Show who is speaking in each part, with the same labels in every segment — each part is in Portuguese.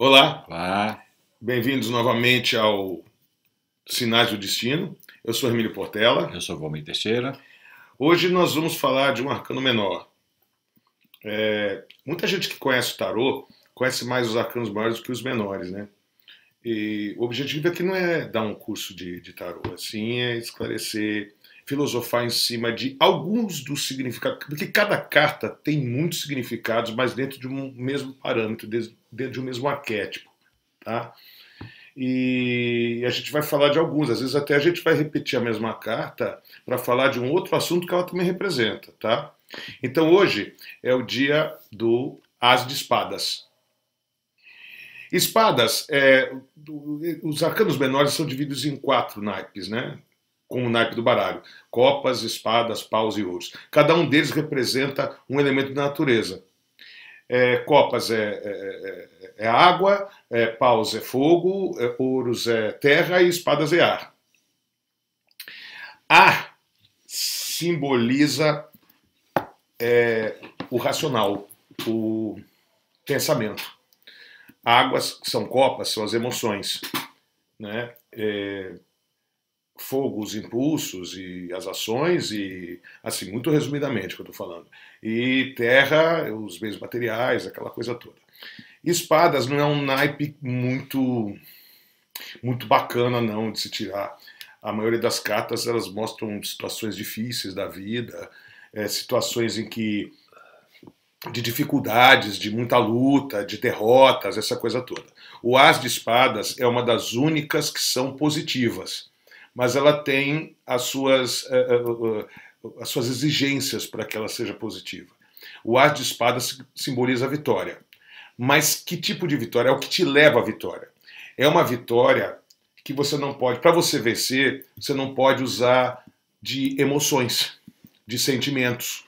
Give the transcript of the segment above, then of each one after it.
Speaker 1: Olá,
Speaker 2: Olá,
Speaker 1: bem-vindos novamente ao Sinais do Destino. Eu sou Hermínio Portela.
Speaker 2: eu sou Valmir Teixeira.
Speaker 1: Hoje nós vamos falar de um arcano menor. Muita gente que conhece o tarô conhece mais os arcanos maiores do que os menores, né? E o objetivo aqui não é dar um curso de tarô, assim, é esclarecer, filosofar em cima de alguns dos significados, porque cada carta tem muitos significados, mas dentro de um mesmo parâmetro, dentro de um mesmo arquétipo, tá? E a gente vai falar de alguns, às vezes até a gente vai repetir a mesma carta para falar de um outro assunto que ela também representa, tá? Então hoje é o dia do As de Espadas. Espadas, os arcanos menores são divididos em 4 naipes, né? Como o naipe do baralho: copas, espadas, paus e ouros. Cada um deles representa um elemento da natureza. Copas é água, paus é fogo, ouros é terra e espadas é ar. Ar simboliza o racional, o pensamento. Águas, que são copas, são as emoções, né? Fogo, os impulsos e as ações, e assim, muito resumidamente que eu estou falando. E terra, os bens materiais, aquela coisa toda. Espadas não é um naipe muito bacana não de se tirar. A maioria das cartas elas mostram situações difíceis da vida, situações em que de dificuldades, de muita luta, de derrotas, essa coisa toda. O As de Espadas é uma das únicas que são positivas, mas ela tem as suas exigências para que ela seja positiva. O As de Espadas simboliza a vitória. Mas que tipo de vitória? É o que te leva à vitória. É uma vitória que você não pode, para você vencer, você não pode usar de emoções, de sentimentos,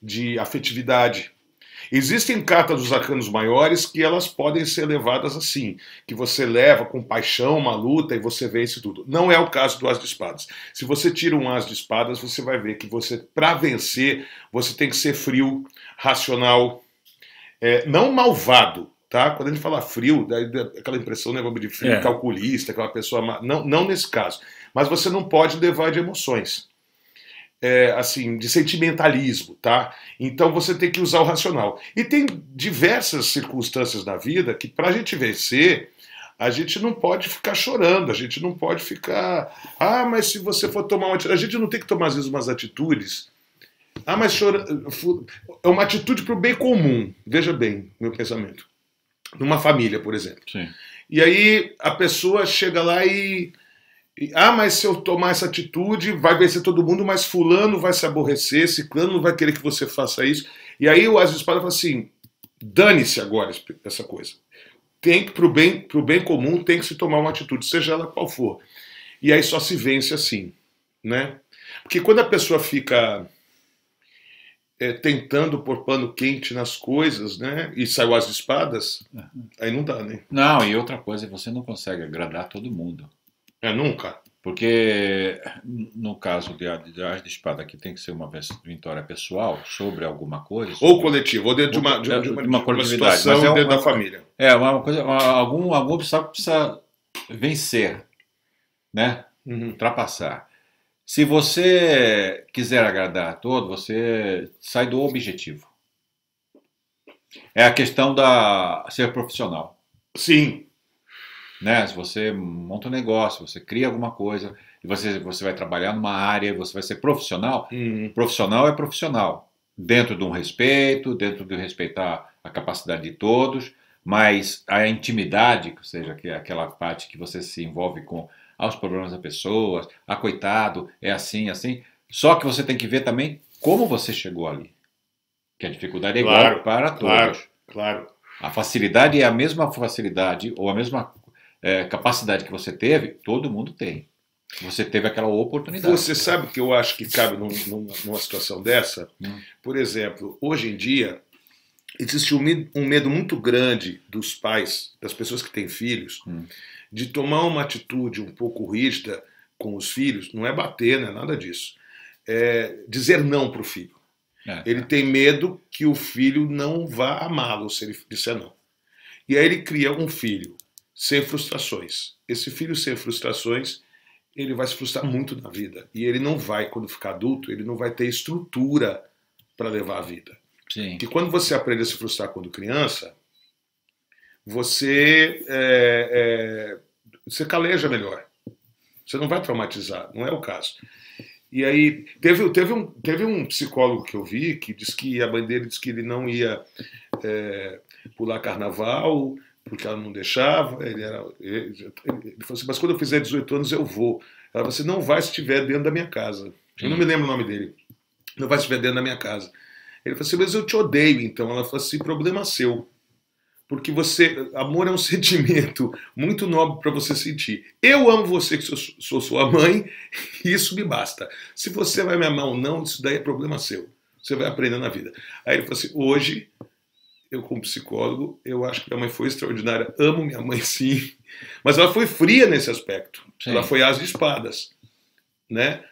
Speaker 1: de afetividade. Existem cartas dos arcanos maiores que elas podem ser levadas assim, que você leva com paixão uma luta e você vence tudo. Não é o caso do As de Espadas. Se você tira um As de Espadas, você vai ver que você, para vencer, você tem que ser frio, racional, não malvado, tá? Quando a gente fala frio, dá aquela impressão, né, de frio calculista, aquela pessoa... Não nesse caso. Mas você não pode levar de emoções. Assim, de sentimentalismo, tá? Então você tem que usar o racional. E tem diversas circunstâncias na vida que, para a gente vencer, a gente não pode ficar chorando, a gente não pode ficar... Ah, mas se você for tomar uma atitude... A gente não tem que tomar, às vezes, umas atitudes... Ah, mas é uma atitude para o bem comum. Veja bem, meu pensamento. Numa família, por exemplo.
Speaker 2: Sim.
Speaker 1: E aí a pessoa chega lá ah, mas se eu tomar essa atitude, vai vencer todo mundo, mas fulano vai se aborrecer, ciclano não vai querer que você faça isso. E aí o As de Espada fala assim, dane-se agora essa coisa. Tem que, pro bem comum, tem que se tomar uma atitude, seja ela qual for. E aí só se vence assim, né? Porque quando a pessoa fica tentando pôr pano quente nas coisas, né? E sai o As de Espadas, aí não dá, né?
Speaker 2: Não, e outra coisa, você não consegue agradar todo mundo.
Speaker 1: Nunca.
Speaker 2: Porque no caso de As de Espada, que tem que ser uma vitória pessoal sobre alguma coisa.
Speaker 1: Ou coletivo, ou dentro de uma
Speaker 2: coletividade,
Speaker 1: situação
Speaker 2: mas
Speaker 1: dentro da família.
Speaker 2: Uma coisa, algum obstáculo precisa vencer, né? Ultrapassar. Se você quiser agradar a todo, você sai do objetivo. É a questão da ser profissional.
Speaker 1: Sim.
Speaker 2: Né? Se você monta um negócio, você cria alguma coisa, e você vai trabalhar numa área, você vai ser profissional, profissional é profissional. Dentro de um respeito, dentro de respeitar a capacidade de todos, mas a intimidade, ou seja, que é aquela parte que você se envolve com os problemas da pessoa, coitado, é assim, assim. Só que você tem que ver também como você chegou ali. Que a dificuldade é igual para todos.
Speaker 1: Claro.
Speaker 2: A facilidade é a mesma facilidade, ou a mesma capacidade que você teve, todo mundo tem. Você teve aquela oportunidade.
Speaker 1: Você sabe o que eu acho que cabe numa situação dessa? Por exemplo, hoje em dia, existe um medo muito grande dos pais, das pessoas que têm filhos, de tomar uma atitude um pouco rígida com os filhos, não é bater, não é nada disso. É dizer não para o filho. Ele tem medo que o filho não vá amá-lo se ele disser não. E aí ele cria um filho sem frustrações. Esse filho sem frustrações, ele vai se frustrar muito na vida. E ele não vai, quando ficar adulto, ele não vai ter estrutura para levar a vida.
Speaker 2: Sim.
Speaker 1: Porque quando você aprende a se frustrar quando criança, você caleja melhor. Você não vai traumatizar, não é o caso. E aí, teve um psicólogo que eu vi que disse que a mãe dele disse que ele não ia pular carnaval, porque ela não deixava. Ele falou assim, mas quando eu fizer 18 anos eu vou. Ela falou, você não vai se estiver dentro da minha casa. Eu não me lembro o nome dele. Não vai se estiver dentro da minha casa. Ele falou assim, mas eu te odeio, então. Ela falou assim, problema seu. Porque amor é um sentimento muito nobre para você sentir. Eu amo você, que sou sua mãe, e isso me basta. Se você vai me amar ou não, isso daí é problema seu. Você vai aprender na vida. Aí ele falou assim, hoje, eu como psicólogo, eu acho que minha mãe foi extraordinária. Amo minha mãe, sim. Mas ela foi fria nesse aspecto. Sim. Ela foi as de espadas, né?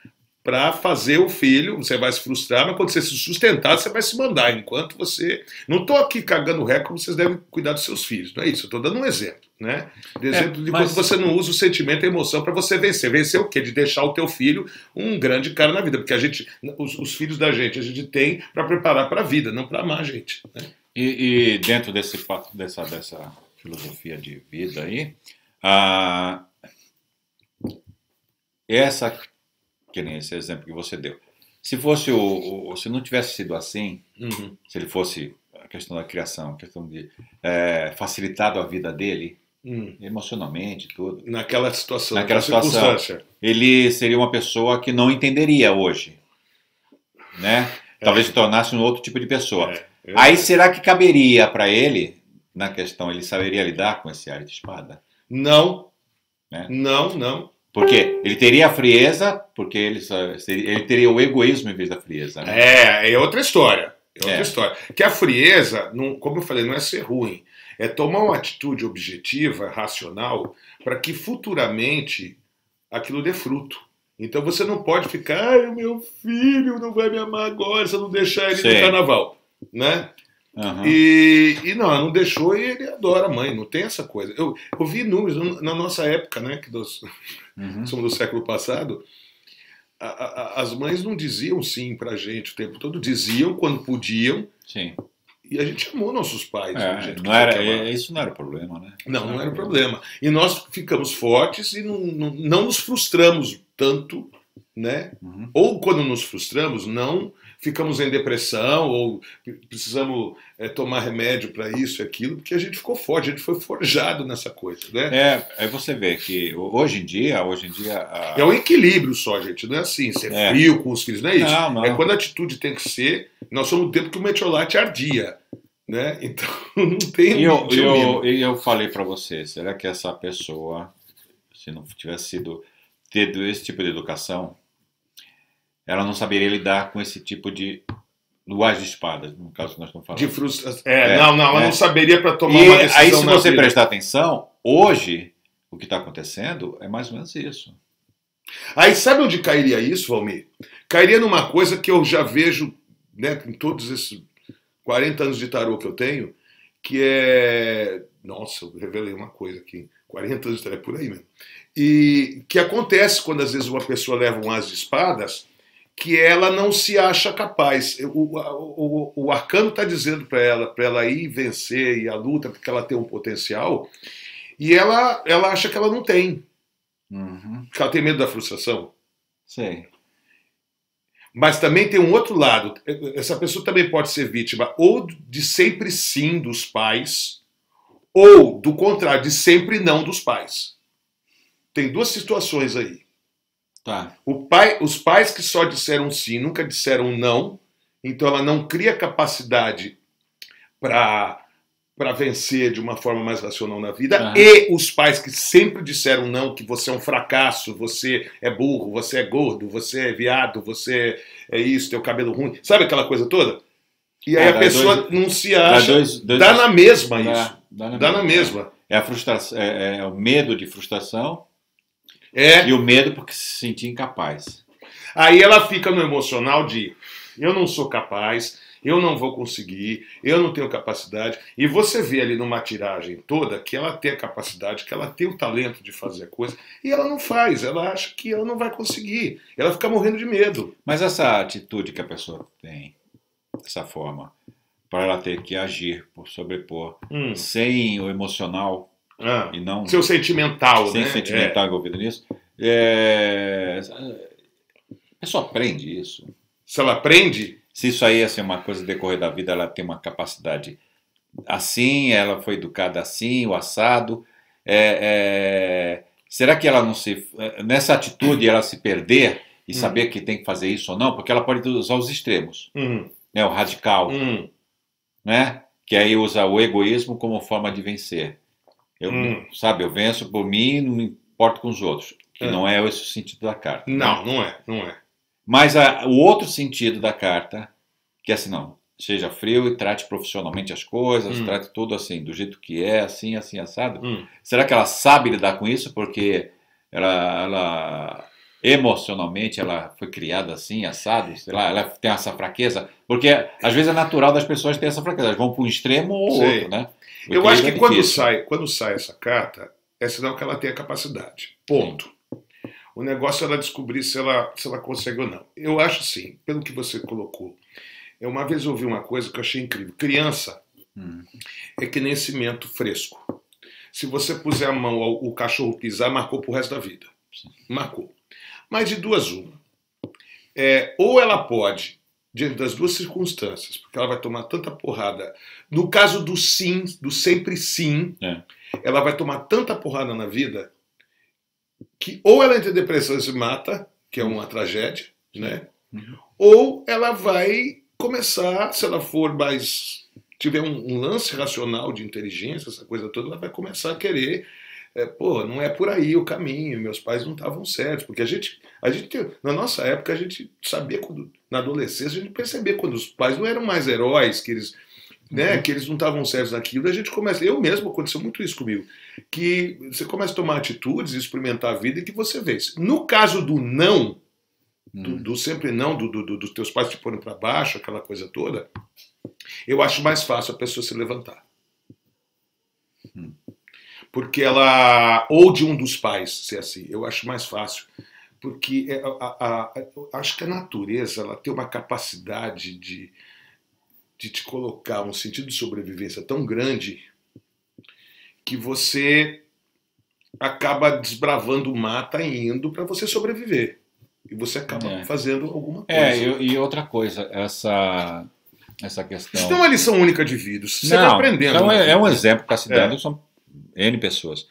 Speaker 1: Para fazer o filho, você vai se frustrar, mas quando você se sustentar, você vai se mandar. Enquanto você... Não estou aqui cagando ré como vocês devem cuidar dos seus filhos, não é isso? Eu estou dando um exemplo, né? De exemplo de quando você não usa o sentimento e a emoção para você vencer. Vencer o quê? De deixar o teu filho um grande cara na vida. Porque os filhos da gente, a gente tem para preparar para a vida, não para amar a gente. Né?
Speaker 2: E dentro dessa filosofia de vida aí, que nem esse exemplo que você deu. Se fosse se não tivesse sido assim, se ele fosse a questão da criação, a questão de facilitado a vida dele, emocionalmente, tudo.
Speaker 1: Naquela situação, circunstância.
Speaker 2: Ele seria uma pessoa que não entenderia hoje, né? Talvez se tornasse um outro tipo de pessoa. Aí será que caberia para ele, na questão, ele saberia lidar com esse ar de espada?
Speaker 1: Não.
Speaker 2: Né?
Speaker 1: Não.
Speaker 2: Porque ele teria a frieza, porque ele teria o egoísmo em vez da frieza.
Speaker 1: Né? É outra história. Outra história. Que a frieza, como eu falei, não é ser ruim. É tomar uma atitude objetiva, racional, para que futuramente aquilo dê fruto. Então você não pode ficar, o meu filho não vai me amar agora se eu não deixar ele no carnaval. Né?
Speaker 2: Uhum.
Speaker 1: E não deixou e ele adora a mãe, não tem essa coisa. Eu vi números na nossa época, né, que somos do século passado, as mães não diziam sim pra gente o tempo todo, diziam quando podiam.
Speaker 2: Sim.
Speaker 1: E a gente amou nossos pais.
Speaker 2: Isso não era o problema, né?
Speaker 1: Não era o problema. E nós ficamos fortes e não nos frustramos tanto, né? Ou quando nos frustramos, não ficamos em depressão ou precisamos tomar remédio para isso e aquilo, porque a gente ficou forte, a gente foi forjado nessa coisa, né?
Speaker 2: Aí você vê que hoje em dia
Speaker 1: é um equilíbrio só, gente, não é assim, ser frio com os filhos, não é isso.
Speaker 2: Não.
Speaker 1: É quando a atitude tem que ser, nós somos o tempo que o metiolate ardia, né? Então não tem
Speaker 2: E eu falei para você, será que essa pessoa, se não tivesse tido esse tipo de educação, ela não saberia lidar com esse tipo de as de espadas, no caso que nós estamos falando.
Speaker 1: De frustração. Ela não saberia para tomar uma decisão.
Speaker 2: Aí, se você prestar atenção, hoje, o que está acontecendo é mais ou menos isso.
Speaker 1: Aí, sabe onde cairia isso, Valmir? Cairia numa coisa que eu já vejo, né, em todos esses 40 anos de tarô que eu tenho, que é... Nossa, eu revelei uma coisa aqui. 40 anos de tarô, é por aí mesmo. E que acontece quando, às vezes, uma pessoa leva um as de espadas, que ela não se acha capaz. O arcano está dizendo para ela ir vencer e a luta, porque ela tem um potencial, e ela acha que ela não tem. Porque ela tem medo da frustração.
Speaker 2: Sim.
Speaker 1: Mas também tem um outro lado. Essa pessoa também pode ser vítima ou de sempre sim dos pais, ou, do contrário, de sempre não dos pais. Tem duas situações aí.
Speaker 2: Tá.
Speaker 1: Os pais que só disseram sim, nunca disseram não, então ela não cria capacidade para vencer de uma forma mais racional na vida, e os pais que sempre disseram não, que você é um fracasso, você é burro, você é gordo, você é viado, você é isso, tem o cabelo ruim, sabe aquela coisa toda? E aí a pessoa não se acha, dá na mesma isso, dá na mesma.
Speaker 2: É a frustração, é o medo de frustração. E o medo porque se sentir incapaz.
Speaker 1: Aí ela fica no emocional de eu não sou capaz, eu não vou conseguir, eu não tenho capacidade. E você vê ali numa tiragem toda que ela tem a capacidade, que ela tem o talento de fazer a coisa, e ela não faz, ela acha que ela não vai conseguir. Ela fica morrendo de medo.
Speaker 2: Mas essa atitude que a pessoa tem, dessa forma, para ela ter que agir, por sobrepor, sem o emocional e não...
Speaker 1: Seu sentimental,
Speaker 2: sem
Speaker 1: né?
Speaker 2: sentimental envolvido nisso, a pessoa aprende isso.
Speaker 1: Se ela aprende...
Speaker 2: Se isso aí assim, é uma coisa decorrer da vida, ela tem uma capacidade assim, ela foi educada assim, o assado. Será que ela não se... Nessa atitude, ela se perder e saber que tem que fazer isso ou não? Porque ela pode usar os extremos. Né, o radical. Né? Que aí usa o egoísmo como forma de vencer. Sabe, eu venço por mim, não me importo com os outros. Que não é esse o sentido da carta.
Speaker 1: Não, né? não é.
Speaker 2: Mas o outro sentido da carta, que é assim, não, seja frio e trate profissionalmente as coisas, trate tudo assim, do jeito que é, assim, assim, assado. Será que ela sabe lidar com isso? Porque ela emocionalmente, ela foi criada assim, assado, sei lá, ela tem essa fraqueza. Porque às vezes é natural das pessoas ter essa fraqueza, elas vão para um extremo ou outro, né?
Speaker 1: Eu acho que quando sai essa carta, é sinal que ela tem a capacidade. Ponto. O negócio é ela descobrir se ela consegue ou não. Eu acho assim, pelo que você colocou. Eu uma vez ouvi uma coisa que eu achei incrível. Criança é que nem cimento fresco. Se você puser a mão, o cachorro pisar, marcou pro resto da vida. Marcou. Mas de duas uma. Ou ela pode, diante das duas circunstâncias, porque ela vai tomar tanta porrada. No caso do sim, do sempre sim, ela vai tomar tanta porrada na vida que ou ela entra em depressão e se mata, que é uma tragédia, né? Ou ela vai começar, se ela for mais... tiver um lance racional de inteligência, essa coisa toda, ela vai começar a querer... não é por aí o caminho, meus pais não estavam certos, porque a gente na nossa época, a gente sabia, na adolescência, a gente percebia quando os pais não eram mais heróis, que eles... né, que eles não estavam certos naquilo, a gente começa, eu mesmo, aconteceu muito isso comigo, que você começa a tomar atitudes, experimentar a vida e que você vê. No caso do não, do sempre não, dos teus pais te porem para baixo, aquela coisa toda, eu acho mais fácil a pessoa se levantar. Porque ela, ou de um dos pais ser assim, eu acho mais fácil, porque acho que a natureza, ela tem uma capacidade de te colocar um sentido de sobrevivência tão grande que você acaba desbravando o mata e indo para você sobreviver. E você acaba fazendo alguma coisa.
Speaker 2: E outra coisa, essa questão...
Speaker 1: Isso não é uma lição única de vida, você vai aprendendo.
Speaker 2: Então é um exemplo para se dar, são N pessoas.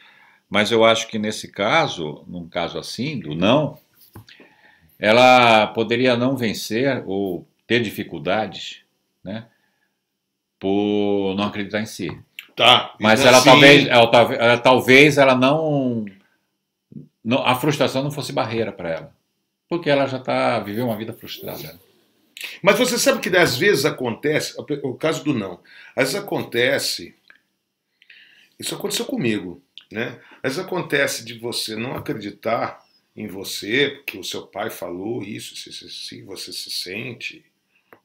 Speaker 2: Mas eu acho que nesse caso, num caso assim, do não, ela poderia não vencer ou ter dificuldades, né? Por não acreditar em si. Mas ela talvez ela não, a frustração não fosse barreira para ela, porque ela já viveu uma vida frustrada.
Speaker 1: Mas você sabe que às vezes acontece, o caso do não, às vezes acontece, isso aconteceu comigo, né? Às vezes acontece de você não acreditar em você, porque o seu pai falou isso, se você se sente,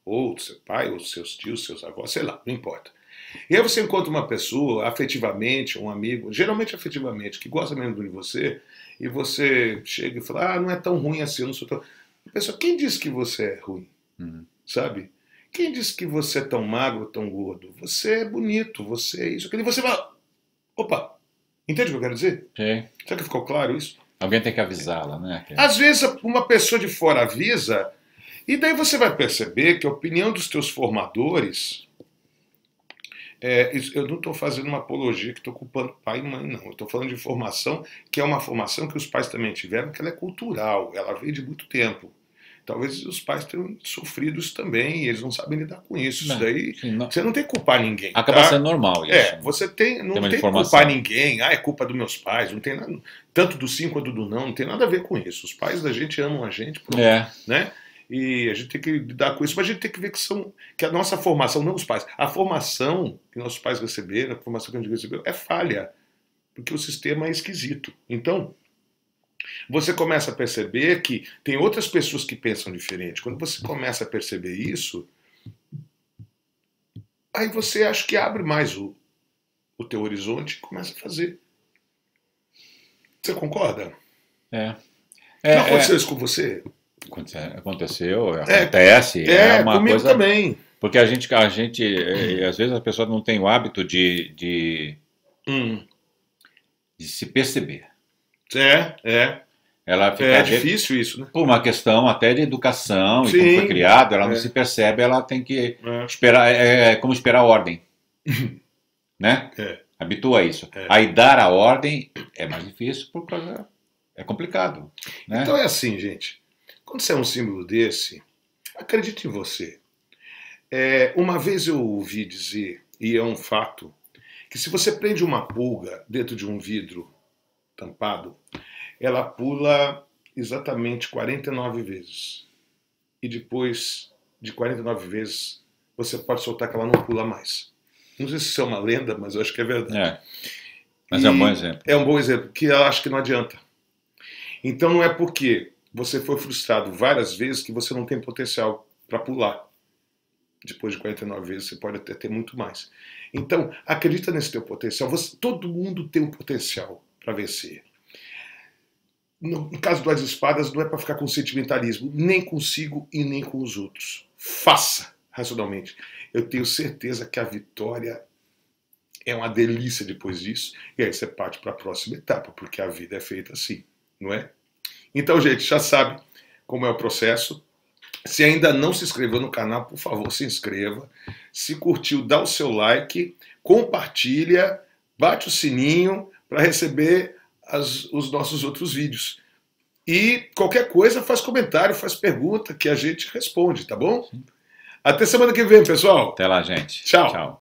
Speaker 1: ou seu pai, ou seus tios, seus avós, sei lá, não importa. E aí você encontra uma pessoa, afetivamente, um amigo, geralmente afetivamente, que gosta mesmo de você, e você chega e fala, não é tão ruim assim, eu não sou tão... A pessoa, quem disse que você é ruim? Sabe? Quem disse que você é tão magro, tão gordo? Você é bonito, você é isso, aquilo. E você fala, opa, entende o que eu quero dizer? Será que ficou claro isso?
Speaker 2: Alguém tem que avisá-la, né?
Speaker 1: Às vezes uma pessoa de fora avisa... E daí você vai perceber que a opinião dos teus formadores... eu não estou fazendo uma apologia que estou culpando pai e mãe, não. Eu estou falando de formação, que é uma formação que os pais também tiveram, que ela é cultural, ela veio de muito tempo. Talvez os pais tenham sofrido isso também, e eles não sabem lidar com isso. Isso daí, você não tem que culpar ninguém.
Speaker 2: Acaba sendo normal isso.
Speaker 1: Você não tem que culpar ninguém. É culpa dos meus pais, não tem nada, tanto do sim quanto do não tem nada a ver com isso. Os pais da gente amam a gente, pronto, né? E a gente tem que lidar com isso, mas a gente tem que ver que a nossa formação, não os pais, a formação que nossos pais receberam, a formação que a gente recebeu, é falha, porque o sistema é esquisito. Então, você começa a perceber que tem outras pessoas que pensam diferente. Quando você começa a perceber isso, aí você acha que abre mais o teu horizonte e começa a fazer. Você concorda?
Speaker 2: É.
Speaker 1: Não aconteceu isso com você?
Speaker 2: Aconteceu, acontece. É uma
Speaker 1: comigo
Speaker 2: coisa.
Speaker 1: também.
Speaker 2: Porque a gente, às vezes a pessoa não tem o hábito de se perceber. Ela fica
Speaker 1: É difícil isso, né?
Speaker 2: Por uma questão até de educação e
Speaker 1: Sim,
Speaker 2: como foi criado, ela não se percebe, ela tem que esperar, como esperar a ordem, né? Habitua a isso. Aí dar a ordem é mais difícil porque é complicado, né?
Speaker 1: Então é assim, gente. Quando você é um símbolo desse, acredite em você. Uma vez eu ouvi dizer, e é um fato, que se você prende uma pulga dentro de um vidro tampado, ela pula exatamente 49 vezes. E depois de 49 vezes, você pode soltar que ela não pula mais. Não sei se isso é uma lenda, mas eu acho que é verdade.
Speaker 2: Mas é um bom exemplo.
Speaker 1: É um bom exemplo, que ela acha que não adianta. Então não é porque você foi frustrado várias vezes que você não tem potencial para pular. Depois de 49 vezes, você pode até ter muito mais. Então, acredita nesse teu potencial. Todo mundo tem um potencial para vencer. No caso das espadas, não é para ficar com sentimentalismo, nem consigo e nem com os outros. Faça racionalmente. Eu tenho certeza que a vitória é uma delícia depois disso. E aí você parte para a próxima etapa, porque a vida é feita assim, não é? Então, gente, já sabe como é o processo. Se ainda não se inscreveu no canal, por favor, se inscreva. Se curtiu, dá o seu like, compartilha, bate o sininho para receber os nossos outros vídeos. E qualquer coisa, faz comentário, faz pergunta que a gente responde, tá bom? Até semana que vem, pessoal.
Speaker 2: Até lá, gente.
Speaker 1: Tchau.
Speaker 2: Tchau.